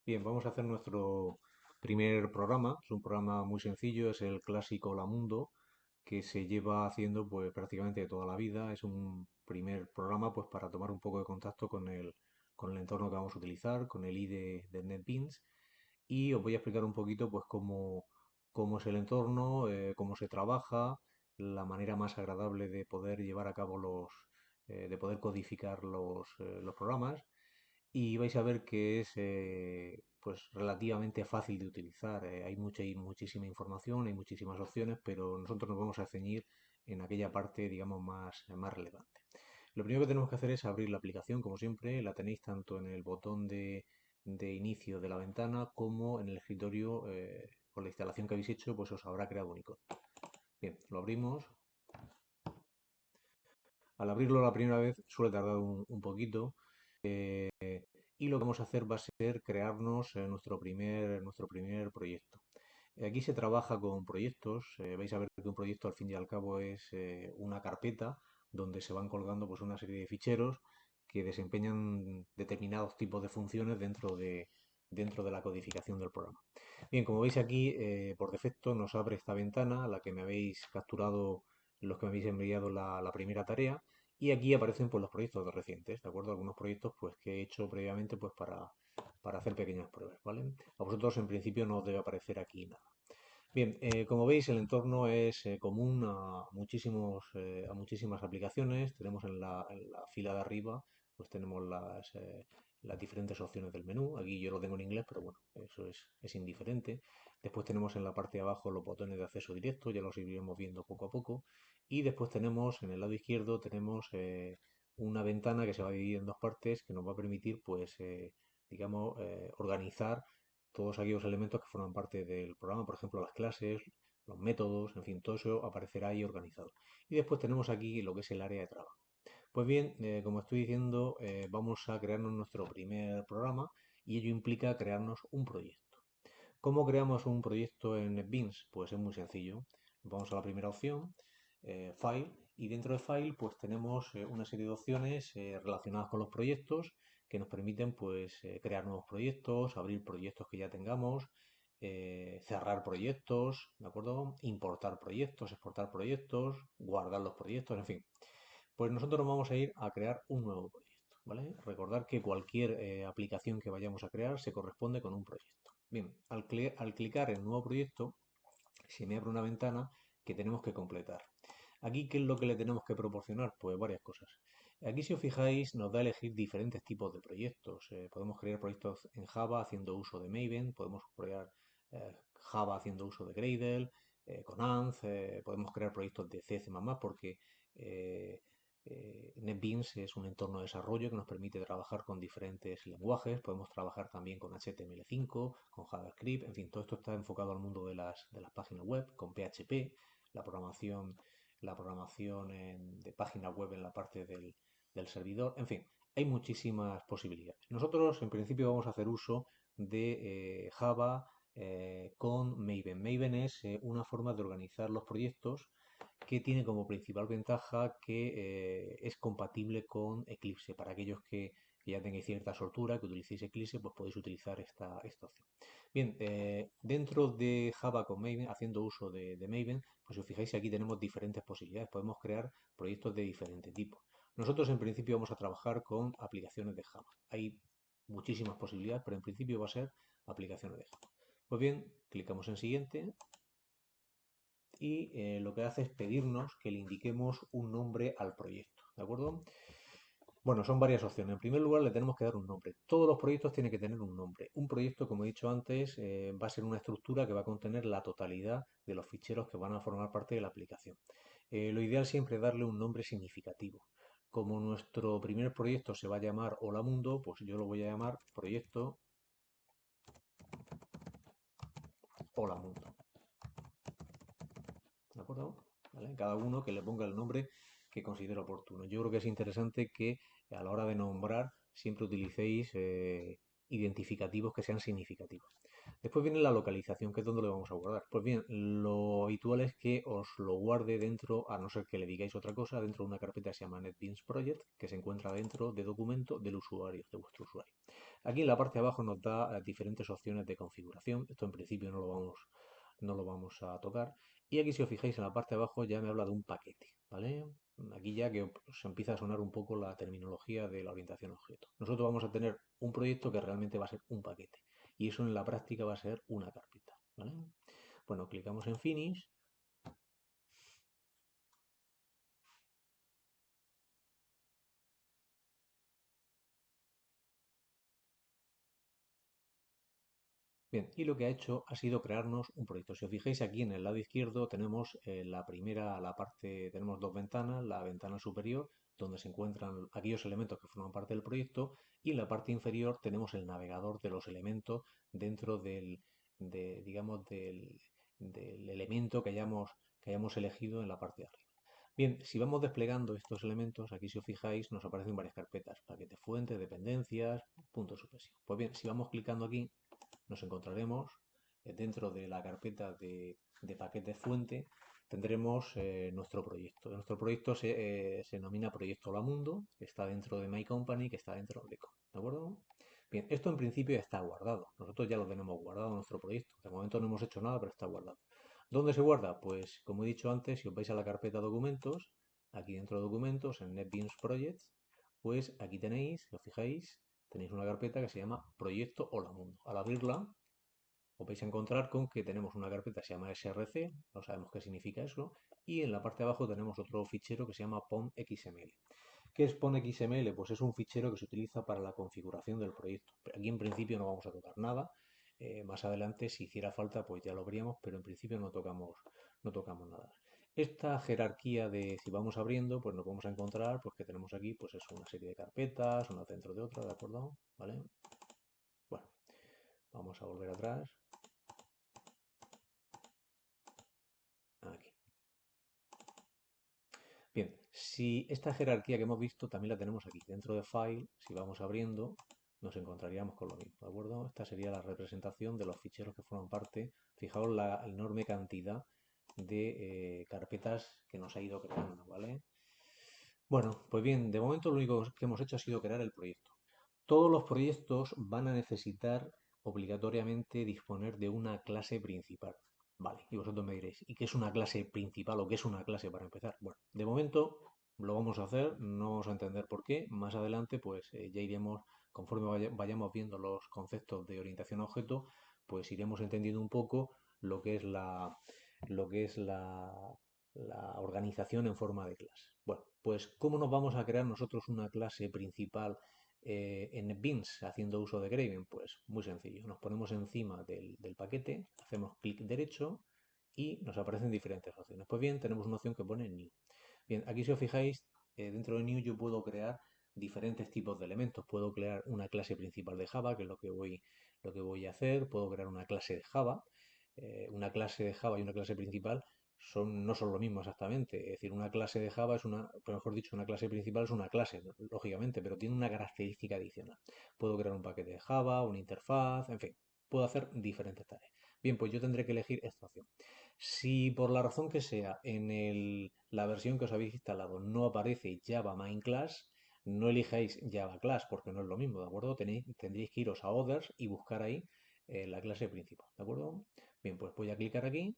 Bien, vamos a hacer nuestro primer programa. Es un programa muy sencillo, es el clásico Hola Mundo, que se lleva haciendo pues prácticamente toda la vida. Es un primer programa pues para tomar un poco de contacto con el entorno que vamos a utilizar, con el IDE de NetBeans. Y os voy a explicar un poquito pues cómo es el entorno, cómo se trabaja, la manera más agradable de poder llevar a cabo de poder codificar los programas y vais a ver que es pues relativamente fácil de utilizar. Hay mucha y muchísima información, hay muchísimas opciones, pero nosotros nos vamos a ceñir en aquella parte, digamos, más relevante. Lo primero que tenemos que hacer es abrir la aplicación, como siempre, la tenéis tanto en el botón de inicio de la ventana como en el escritorio. Con la instalación que habéis hecho, pues os habrá creado un icono. Bien, lo abrimos. Al abrirlo la primera vez suele tardar un poquito. Y lo que vamos a hacer va a ser crearnos nuestro primer proyecto. Aquí se trabaja con proyectos. Vais a ver que un proyecto al fin y al cabo es una carpeta donde se van colgando pues una serie de ficheros que desempeñan determinados tipos de funciones dentro de la codificación del programa. Bien, como veis aquí, por defecto nos abre esta ventana, la que me habéis capturado los que me habéis enviado la primera tarea, y aquí aparecen pues los proyectos de recientes, ¿de acuerdo? Algunos proyectos pues que he hecho previamente pues para hacer pequeñas pruebas, ¿vale? A vosotros en principio no os debe aparecer aquí nada. Bien, como veis el entorno es común a muchísimas aplicaciones. Tenemos en la fila de arriba, pues tenemos las diferentes opciones del menú. Aquí yo lo tengo en inglés, pero bueno, eso es indiferente. Después tenemos en la parte de abajo los botones de acceso directo, ya los iremos viendo poco a poco. Y después tenemos en el lado izquierdo tenemos una ventana que se va a dividir en dos partes que nos va a permitir, pues, digamos, organizar todos aquellos elementos que forman parte del programa, por ejemplo, las clases, los métodos, en fin, todo eso aparecerá ahí organizado. Y después tenemos aquí lo que es el área de trabajo. Pues bien, como estoy diciendo, vamos a crearnos nuestro primer programa y ello implica crearnos un proyecto. ¿Cómo creamos un proyecto en NetBeans? Pues es muy sencillo. Vamos a la primera opción, File, y dentro de File pues tenemos una serie de opciones relacionadas con los proyectos que nos permiten pues crear nuevos proyectos, abrir proyectos que ya tengamos, cerrar proyectos, ¿de acuerdo? Importar proyectos, exportar proyectos, guardar los proyectos, en fin. Pues nosotros vamos a ir a crear un nuevo proyecto, ¿vale? Recordar que cualquier aplicación que vayamos a crear se corresponde con un proyecto. Bien, al clicar en nuevo proyecto, se me abre una ventana que tenemos que completar. Aquí, ¿qué es lo que le tenemos que proporcionar? Pues varias cosas. Aquí, si os fijáis, nos da a elegir diferentes tipos de proyectos. Podemos crear proyectos en Java haciendo uso de Maven, podemos crear Java haciendo uso de Gradle, con ANZ, podemos crear proyectos de C, C++, porque eh, NetBeans es un entorno de desarrollo que nos permite trabajar con diferentes lenguajes. Podemos trabajar también con HTML5, con JavaScript, en fin, todo esto está enfocado al mundo de las páginas web, con PHP, la programación, de página web en la parte del servidor, en fin, hay muchísimas posibilidades. Nosotros en principio vamos a hacer uso de Java con Maven. Maven es una forma de organizar los proyectos que tiene como principal ventaja que es compatible con Eclipse. Para aquellos que ya tengáis cierta soltura, que utilicéis Eclipse, pues podéis utilizar esta opción. Bien, dentro de Java con Maven, haciendo uso de Maven, pues si os fijáis aquí tenemos diferentes posibilidades. Podemos crear proyectos de diferente tipo. Nosotros en principio vamos a trabajar con aplicaciones de Java. Hay muchísimas posibilidades, pero en principio va a ser aplicaciones de Java. Pues bien, clicamos en siguiente y lo que hace es pedirnos que le indiquemos un nombre al proyecto, ¿de acuerdo? Bueno, son varias opciones. En primer lugar, le tenemos que dar un nombre. Todos los proyectos tienen que tener un nombre. Un proyecto, como he dicho antes, va a ser una estructura que va a contener la totalidad de los ficheros que van a formar parte de la aplicación. Lo ideal siempre es darle un nombre significativo. Como nuestro primer proyecto se va a llamar Hola Mundo, pues yo lo voy a llamar Proyecto Hola Mundo. ¿De acuerdo? ¿Vale? Cada uno que le ponga el nombre que considere oportuno. Yo creo que es interesante que a la hora de nombrar siempre utilicéis identificativos que sean significativos. Después viene la localización, que es donde lo vamos a guardar. Pues bien, lo habitual es que os lo guarde dentro, a no ser que le digáis otra cosa, dentro de una carpeta que se llama NetBeans Project, que se encuentra dentro de documento del usuario, de vuestro usuario. Aquí en la parte de abajo nos da diferentes opciones de configuración. Esto en principio no lo vamos a tocar. Y aquí si os fijáis en la parte de abajo ya me habla de un paquete, ¿vale? Aquí ya que os empieza a sonar un poco la terminología de la orientación a objeto. Nosotros vamos a tener un proyecto que realmente va a ser un paquete y eso en la práctica va a ser una carpeta, ¿vale? Bueno, clicamos en Finish. Bien, y lo que ha hecho ha sido crearnos un proyecto. Si os fijáis aquí en el lado izquierdo tenemos la parte, tenemos dos ventanas, la ventana superior donde se encuentran aquellos elementos que forman parte del proyecto y en la parte inferior tenemos el navegador de los elementos dentro digamos, del elemento que hayamos elegido en la parte de arriba. Bien, si vamos desplegando estos elementos, aquí si os fijáis nos aparecen varias carpetas, paquete fuente, dependencias, punto de supresión. Pues bien, si vamos clicando aquí nos encontraremos dentro de la carpeta de paquete fuente, tendremos nuestro proyecto. Nuestro proyecto se denomina Proyecto Lamundo, que está dentro de My Company, que está dentro de Com. ¿De acuerdo? Bien, esto en principio está guardado. Nosotros ya lo tenemos guardado en nuestro proyecto. De momento no hemos hecho nada, pero está guardado. ¿Dónde se guarda? Pues como he dicho antes, si os vais a la carpeta documentos, aquí dentro de documentos, en NetBeans Projects, pues aquí tenéis, si os fijáis, tenéis una carpeta que se llama Proyecto Hola Mundo. Al abrirla, os vais a encontrar con que tenemos una carpeta que se llama src, no sabemos qué significa eso, y en la parte de abajo tenemos otro fichero que se llama pom.xml. ¿Qué es pom.xml? Pues es un fichero que se utiliza para la configuración del proyecto. Aquí en principio no vamos a tocar nada. Más adelante, si hiciera falta, pues ya lo veríamos, pero en principio no tocamos nada. Esta jerarquía de si vamos abriendo, pues nos vamos a encontrar pues que tenemos aquí pues es una serie de carpetas, una dentro de otra, ¿de acuerdo? ¿Vale? Bueno, vamos a volver atrás. Aquí. Bien, si esta jerarquía que hemos visto también la tenemos aquí. Dentro de File, si vamos abriendo, nos encontraríamos con lo mismo, ¿de acuerdo? Esta sería la representación de los ficheros que forman parte. Fijaos la enorme cantidad de carpetas que nos ha ido creando, ¿vale? Bueno, pues bien, de momento lo único que hemos hecho ha sido crear el proyecto. Todos los proyectos van a necesitar obligatoriamente disponer de una clase principal. Vale, y vosotros me diréis, ¿y qué es una clase principal o qué es una clase para empezar? Bueno, de momento lo vamos a hacer, no vamos a entender por qué. Más adelante, pues ya iremos, conforme vayamos viendo los conceptos de orientación a objeto, pues iremos entendiendo un poco lo que es la organización en forma de clase. Bueno, pues ¿cómo nos vamos a crear nosotros una clase principal en NetBeans haciendo uso de Graven? Pues muy sencillo, nos ponemos encima del paquete, hacemos clic derecho y nos aparecen diferentes opciones. Pues bien, tenemos una opción que pone New. Bien, aquí si os fijáis, dentro de New yo puedo crear diferentes tipos de elementos. Puedo crear una clase principal de Java, que es lo que voy a hacer. Puedo crear una clase de Java. Una clase de Java y una clase principal no son lo mismo exactamente. Es decir, una clase de Java es mejor dicho, una clase principal es una clase, lógicamente, pero tiene una característica adicional. Puedo crear un paquete de Java, una interfaz, en fin, puedo hacer diferentes tareas. Bien, pues yo tendré que elegir esta opción. Si por la razón que sea en la versión que os habéis instalado no aparece Java Main Class, no elijáis Java Class porque no es lo mismo, ¿de acuerdo? Tendréis que iros a Others y buscar ahí la clase principal, ¿de acuerdo? Bien, pues voy a clicar aquí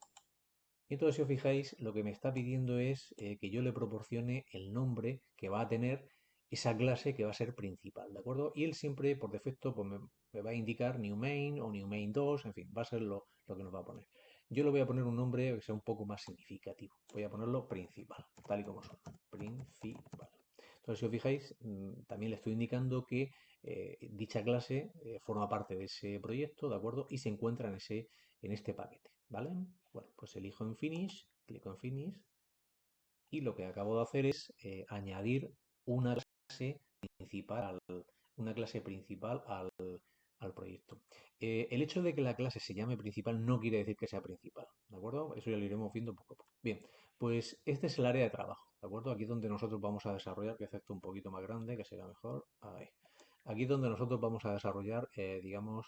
y entonces si os fijáis lo que me está pidiendo es que yo le proporcione el nombre que va a tener esa clase que va a ser principal, ¿de acuerdo? Y él siempre por defecto pues me va a indicar new main o new main 2, en fin, va a ser lo que nos va a poner. Yo le voy a poner un nombre que sea un poco más significativo. Voy a ponerlo principal, tal y como suena. Principal. Entonces, si os fijáis, también le estoy indicando que dicha clase forma parte de ese proyecto, ¿de acuerdo? Y se encuentra en este paquete, ¿vale? Bueno, pues elijo en Finish, clico en Finish y lo que acabo de hacer es añadir una clase principal una clase principal al proyecto. El hecho de que la clase se llame principal no quiere decir que sea principal, ¿de acuerdo? Eso ya lo iremos viendo poco a poco. Bien, pues este es el área de trabajo, ¿de acuerdo? Aquí es donde nosotros vamos a desarrollar, que hace esto un poquito más grande, que será mejor. Ahí. Aquí es donde nosotros vamos a desarrollar, digamos,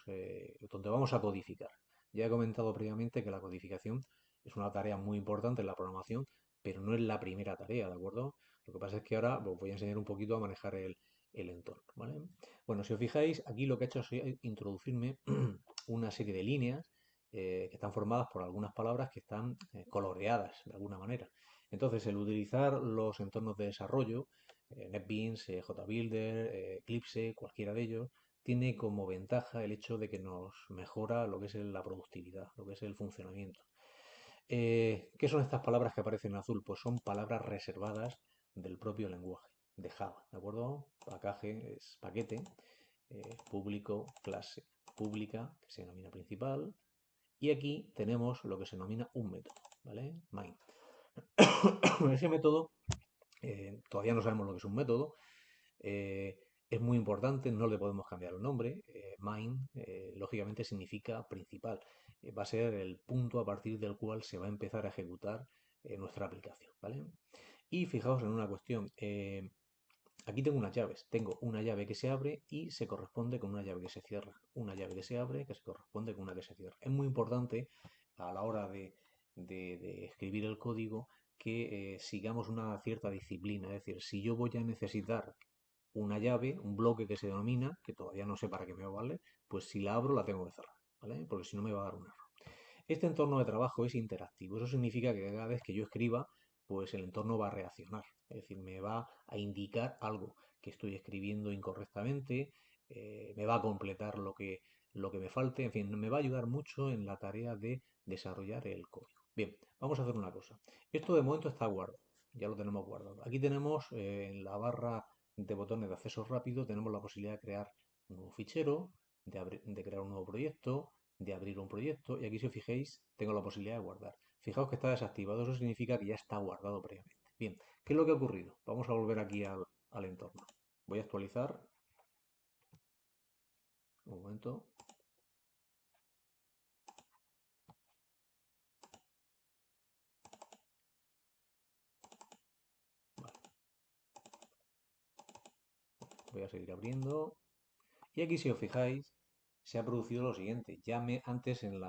donde vamos a codificar. Ya he comentado previamente que la codificación es una tarea muy importante en la programación, pero no es la primera tarea, ¿de acuerdo? Lo que pasa es que ahora os voy a enseñar un poquito a manejar el entorno, ¿vale? Bueno, si os fijáis, aquí lo que he hecho es introducirme una serie de líneas que están formadas por algunas palabras que están coloreadas de alguna manera. Entonces, el utilizar los entornos de desarrollo, NetBeans, JBuilder, Eclipse, cualquiera de ellos, tiene como ventaja el hecho de que nos mejora lo que es la productividad, lo que es el funcionamiento. ¿Qué son estas palabras que aparecen en azul? Pues son palabras reservadas del propio lenguaje de Java, ¿de acuerdo? Package es paquete, público, clase pública, que se denomina principal, y aquí tenemos lo que se denomina un método, ¿vale? Main. Ese método, todavía no sabemos lo que es un método, eh, es muy importante, no le podemos cambiar el nombre. Main, lógicamente, significa principal. Va a ser el punto a partir del cual se va a empezar a ejecutar nuestra aplicación, ¿vale? Y fijaos en una cuestión. Aquí tengo unas llaves. Tengo una llave que se abre y se corresponde con una llave que se cierra. Una llave que se abre que se corresponde con una que se cierra. Es muy importante a la hora de escribir el código que sigamos una cierta disciplina. Es decir, si yo voy a necesitar una llave, un bloque que se denomina, que todavía no sé para qué me va a valer, pues si la abro la tengo que cerrar, ¿vale? Porque si no me va a dar un error. Este entorno de trabajo es interactivo. Eso significa que cada vez que yo escriba, pues el entorno va a reaccionar. Es decir, me va a indicar algo que estoy escribiendo incorrectamente, me va a completar lo que me falte, en fin, me va a ayudar mucho en la tarea de desarrollar el código. Bien, vamos a hacer una cosa. Esto de momento está guardado, ya lo tenemos guardado. Aquí tenemos en la barra de botones de acceso rápido, tenemos la posibilidad de crear un nuevo fichero, de crear un nuevo proyecto, de abrir un proyecto y aquí si os fijéis tengo la posibilidad de guardar. Fijaos que está desactivado, eso significa que ya está guardado previamente. Bien, ¿qué es lo que ha ocurrido? Vamos a volver aquí al entorno. Voy a actualizar. Un momento. Vale, voy a seguir abriendo. Y aquí si os fijáis se ha producido lo siguiente. Ya antes en el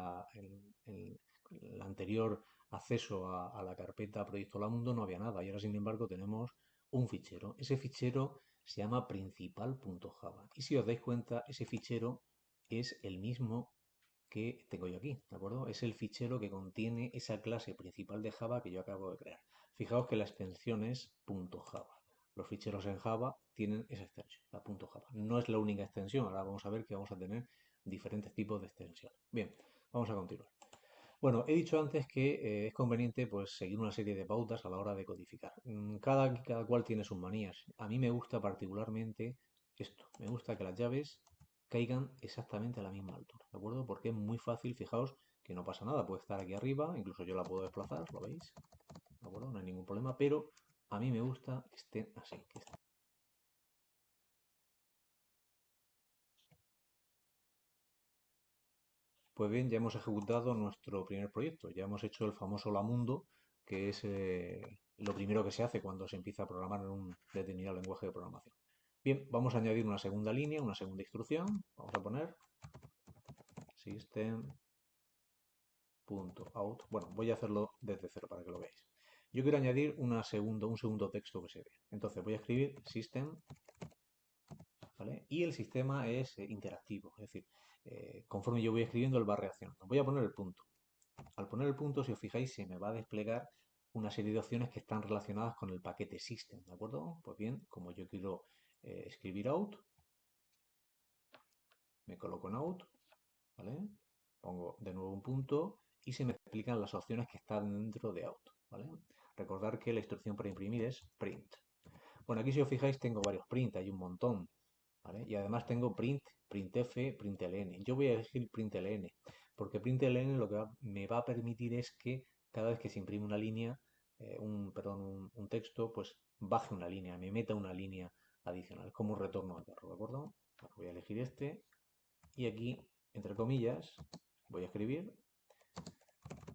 anterior acceso a la carpeta Proyecto La Mundo no había nada y ahora sin embargo tenemos un fichero. Ese fichero se llama principal.java y si os dais cuenta ese fichero es el mismo que tengo yo aquí, ¿de acuerdo? Es el fichero que contiene esa clase principal de Java que yo acabo de crear. Fijaos que la extensión es .java. Los ficheros en Java tienen esa extensión, la .java. No es la única extensión, ahora vamos a ver que vamos a tener diferentes tipos de extensión. Bien, vamos a continuar. Bueno, he dicho antes que es conveniente pues seguir una serie de pautas a la hora de codificar. Cada cual tiene sus manías. A mí me gusta particularmente esto. Me gusta que las llaves caigan exactamente a la misma altura, ¿de acuerdo? Porque es muy fácil, fijaos que no pasa nada. Puede estar aquí arriba, incluso yo la puedo desplazar, ¿lo veis? ¿De acuerdo? No hay ningún problema, pero a mí me gusta que estén así. Pues bien, ya hemos ejecutado nuestro primer proyecto, ya hemos hecho el famoso Lamundo, que es lo primero que se hace cuando se empieza a programar en un determinado lenguaje de programación. Bien, vamos a añadir una segunda línea, una segunda instrucción. Vamos a poner system.out. Bueno, voy a hacerlo desde cero para que lo veáis. Yo quiero añadir un segundo texto que se vea. Entonces voy a escribir system, ¿vale? Y el sistema es interactivo, es decir, conforme yo voy escribiendo, él va reaccionando. Voy a poner el punto. Al poner el punto, si os fijáis, se me va a desplegar una serie de opciones que están relacionadas con el paquete system, ¿de acuerdo? Pues bien, como yo quiero escribir out, me coloco en out, ¿vale? Pongo de nuevo un punto y se me explican las opciones que están dentro de out, ¿vale? Recordar que la instrucción para imprimir es print. Bueno, aquí si os fijáis tengo varios print, hay un montón, ¿vale? Y además tengo print, printf, println. Yo voy a elegir println, porque println lo que me va a permitir es que cada vez que se imprime una línea, un texto, pues baje una línea, me meta una línea adicional, como un retorno de error, ¿de acuerdo? Bueno, voy a elegir este y aquí, entre comillas, voy a escribir: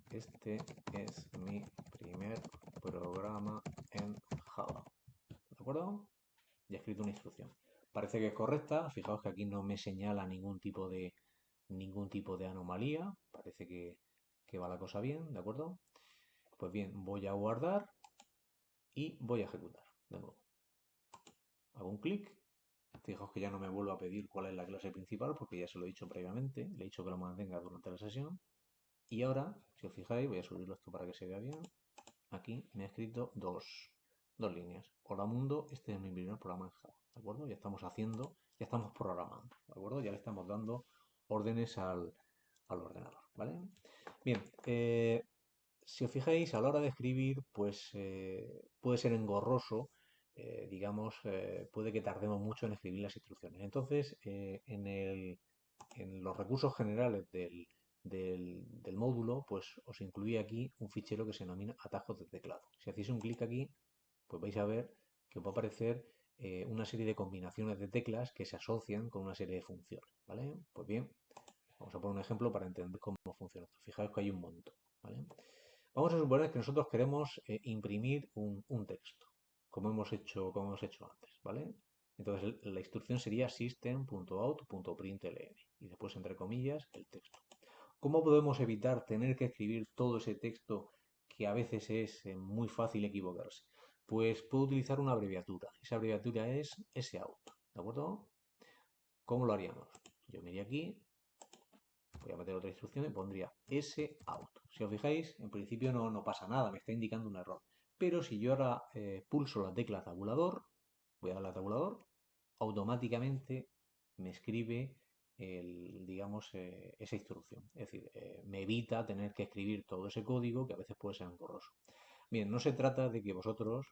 este es mi primer programa en Java, ¿de acuerdo? Ya he escrito una instrucción. parece que es correcta. Fijaos que aquí no me señala ningún tipo de anomalía. Parece que va la cosa bien, ¿de acuerdo? Pues bien, voy a guardar y voy a ejecutar. De nuevo, hago un clic. Fijaos que ya no me vuelvo a pedir cuál es la clase principal porque ya se lo he dicho previamente. Le he dicho que lo mantenga durante la sesión. Y ahora, si os fijáis, voy a subirlo esto para que se vea bien. Aquí me ha escrito dos líneas. Hola mundo, este es mi primer programa en Java, ¿de acuerdo? Ya estamos programando, ¿de acuerdo? Ya le estamos dando órdenes al ordenador, ¿vale? Bien, si os fijáis, a la hora de escribir, pues puede ser engorroso, digamos, puede que tardemos mucho en escribir las instrucciones. Entonces, en los recursos generales del módulo, pues os incluí aquí un fichero que se denomina atajos de teclado. Si hacéis un clic aquí, pues vais a ver que os va a aparecer una serie de combinaciones de teclas que se asocian con una serie de funciones, ¿vale? Pues bien, vamos a poner un ejemplo para entender cómo funciona esto. Fijaos que hay un montón, ¿vale? Vamos a suponer que nosotros queremos imprimir un texto, como hemos hecho antes, ¿vale? Entonces la instrucción sería system.out.println y después entre comillas el texto. ¿Cómo podemos evitar tener que escribir todo ese texto que a veces es muy fácil equivocarse? Pues puedo utilizar una abreviatura. Esa abreviatura es sout, ¿de acuerdo? ¿Cómo lo haríamos? Yo me iría aquí, voy a meter otra instrucción y pondría sout. Si os fijáis, en principio no pasa nada, me está indicando un error. Pero si yo ahora pulso la tecla tabulador, voy a darle a tabulador, automáticamente me escribe digamos, esa instrucción. Es decir, me evita tener que escribir todo ese código que a veces puede ser engorroso. Bien, no se trata de que vosotros,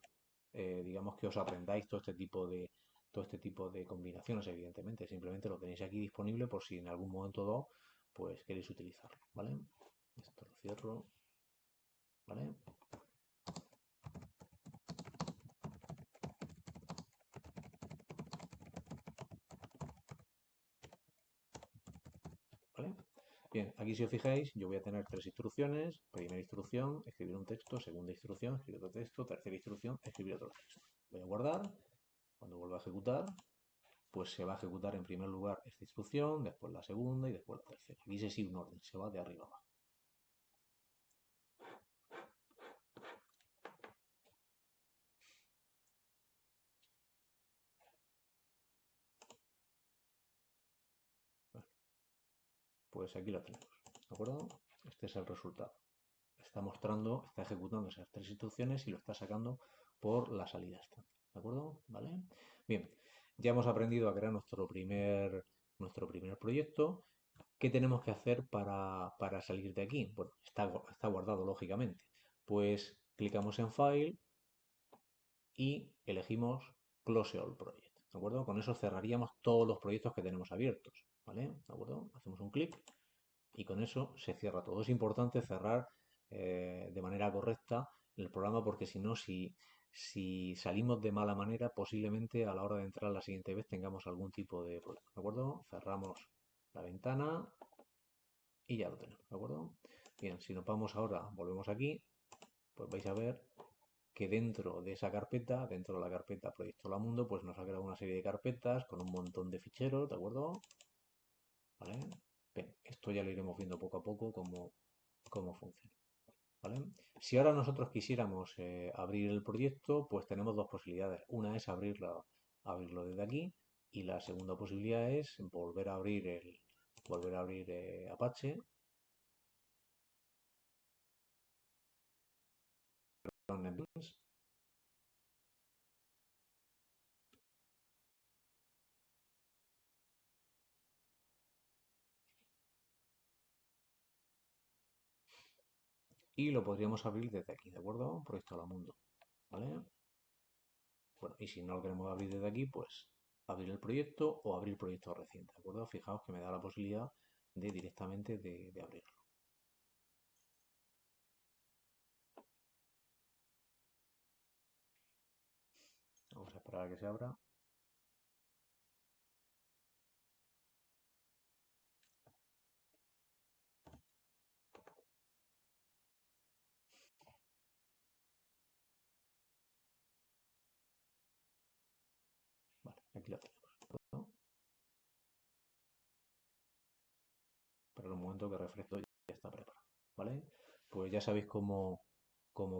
digamos, que os aprendáis todo este tipo de combinaciones, evidentemente. Simplemente lo tenéis aquí disponible por si en algún momento dado, pues queréis utilizarlo, ¿vale? Esto lo cierro, ¿vale? ¿Vale? Bien, aquí si os fijáis, yo voy a tener tres instrucciones. Primera instrucción, escribir un texto. Segunda instrucción, escribir otro texto. Tercera instrucción, escribir otro texto. Voy a guardar. Cuando vuelva a ejecutar, pues se va a ejecutar en primer lugar esta instrucción, después la segunda y después la tercera. Y ese sí un orden, se va de arriba abajo. Bueno, pues aquí lo tenemos. ¿De acuerdo? Este es el resultado. Está ejecutando esas tres instrucciones y lo está sacando por la salida estándar. ¿De acuerdo? ¿Vale? Bien, ya hemos aprendido a crear nuestro primer proyecto. ¿Qué tenemos que hacer para salir de aquí? Bueno, está guardado lógicamente. Pues clicamos en File y elegimos Close All Project. ¿De acuerdo? Con eso cerraríamos todos los proyectos que tenemos abiertos. ¿Vale? ¿De acuerdo? Hacemos un clic y con eso se cierra todo. Es importante cerrar de manera correcta el programa porque si no, si salimos de mala manera, posiblemente a la hora de entrar la siguiente vez tengamos algún tipo de problema. ¿De acuerdo? Cerramos la ventana y ya lo tenemos. ¿De acuerdo? Bien, si nos vamos ahora, volvemos aquí, pues vais a ver que dentro de esa carpeta, dentro de la carpeta Proyecto La Mundo, pues nos ha creado una serie de carpetas con un montón de ficheros, ¿de acuerdo? ¿Vale? Bien, esto ya lo iremos viendo poco a poco cómo funciona. ¿Vale? Si ahora nosotros quisiéramos abrir el proyecto, pues tenemos dos posibilidades. Una es abrirlo desde aquí y la segunda posibilidad es volver a abrir Apache y lo podríamos abrir desde aquí, ¿de acuerdo? Proyecto a la mundo, ¿vale? Bueno, y si no lo queremos abrir desde aquí, pues abrir el proyecto o abrir proyecto reciente, ¿de acuerdo? Fijaos que me da la posibilidad de directamente de abrirlo. Vamos a esperar a que se abra. Vale, aquí lo tenemos. tanto que refresco ya está preparado, ¿vale? Pues ya sabéis cómo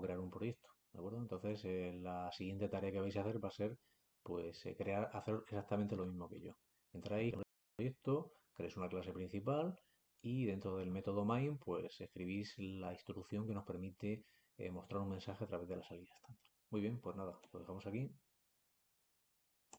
crear un proyecto, ¿de acuerdo? Entonces, la siguiente tarea que vais a hacer va a ser, pues, hacer exactamente lo mismo que yo. Entráis en el proyecto, creáis una clase principal y dentro del método main, pues, escribís la instrucción que nos permite mostrar un mensaje a través de la salida estándar. Muy bien, pues nada, lo dejamos aquí.